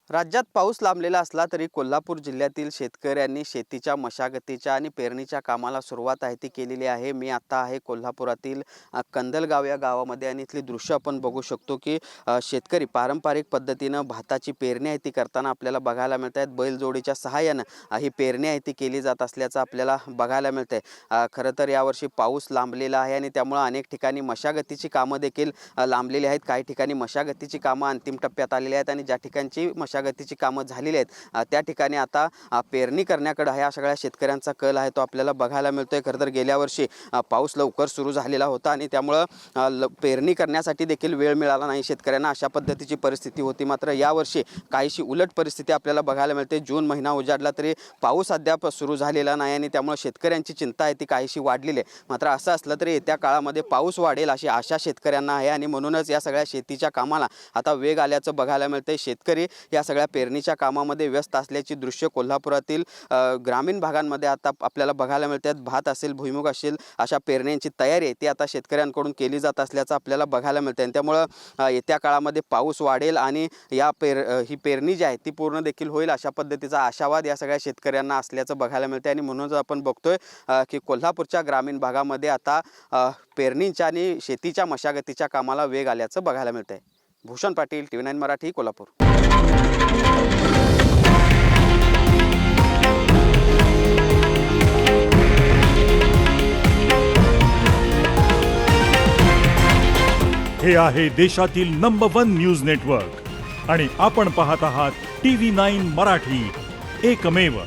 राज्यात पाऊस लांबलेला असला तरी कोल्हापूर जिल्ह्यातील शेतकऱ्यांनी शेतीच्या मशागतीच्या आणि पेरणीच्या कामाला सुरुवात आहे ती केलेली आहे। मी आता आहे कोल्हापुरातील कंदलगाव या गावामध्ये आणि इथली दृश्य आपण बघू शकतो की शेतकरी पारंपरिक पद्धतीनं भाताची पेरणी आहे ती करताना आपल्याला बघायला मिळत आहेत। बैलजोडीच्या सहाय्यानं ही पेरणी आहे ती केली जात असल्याचं आपल्याला बघायला मिळतंय। खरं तर यावर्षी पाऊस लांबलेला आहे आणि त्यामुळे अनेक ठिकाणी मशागतीची कामं देखील लांबलेली आहेत। काही ठिकाणी मशागतीची कामं अंतिम टप्प्यात आलेली आहेत आणि ज्या ठिकाणची मशागतीची कामं झालेली आहेत त्या ठिकाणी आता पेरणी करण्याकडे ह्या सगळ्या शेतकऱ्यांचा कल आहे तो आपल्याला बघायला मिळतोय। खरं तर गेल्या वर्षी पाऊस लवकर सुरू झालेला होता आणि त्यामुळे पेरणी करण्यासाठी देखील वेळ मिळाला नाही शेतकऱ्यांना, अशा पद्धतीची परिस्थिती होती। मात्र यावर्षी काहीशी उलट परिस्थिती आपल्याला बघायला मिळते। जून महिना उजाडला तरी पाऊस अद्याप सुरू झालेला नाही आणि त्यामुळे शेतकऱ्यांची चिंता आहे ती काहीशी वाढलेली आहे। मात्र असं असलं तरी येत्या काळामध्ये पाऊस वाढेल अशी आशा शेतकऱ्यांना आहे आणि म्हणूनच या सगळ्या शेतीच्या कामाला आता वेग आल्याचं बघायला मिळतंय। शेतकरी या सगळ्या पेरणीच्या कामामध्ये व्यस्त असल्याची दृश्य कोल्हापुरातील ग्रामीण भागांमध्ये आता आपल्याला बघायला मिळतात। भात असेल, भुईमुग असेल, अशा पेरण्यांची तयारी आहे ती आता शेतकऱ्यांकडून केली जात असल्याचं आपल्याला बघायला मिळतं आणि त्यामुळे येत्या काळामध्ये पाऊस वाढेल आणि ही पेरणी जी आहे ती पूर्ण देखील होईल अशा पद्धतीचा आशावाद या सगळ्या शेतकऱ्यांना असल्याचं बघायला मिळतं आणि म्हणूनच आपण बघतोय की कोल्हापूरच्या ग्रामीण भागामध्ये आता पेरणीच्या आणि शेतीच्या मशागतीच्या कामाला वेग आल्याचं बघायला मिळतंय। भूषण पाटील, TV9 मराठी, कोल्हापूर। हे आहे देशातील नंबर 1 न्यूज नेटवर्क आणि आपण पाहत आहात TV9 मराठी, एकमेव।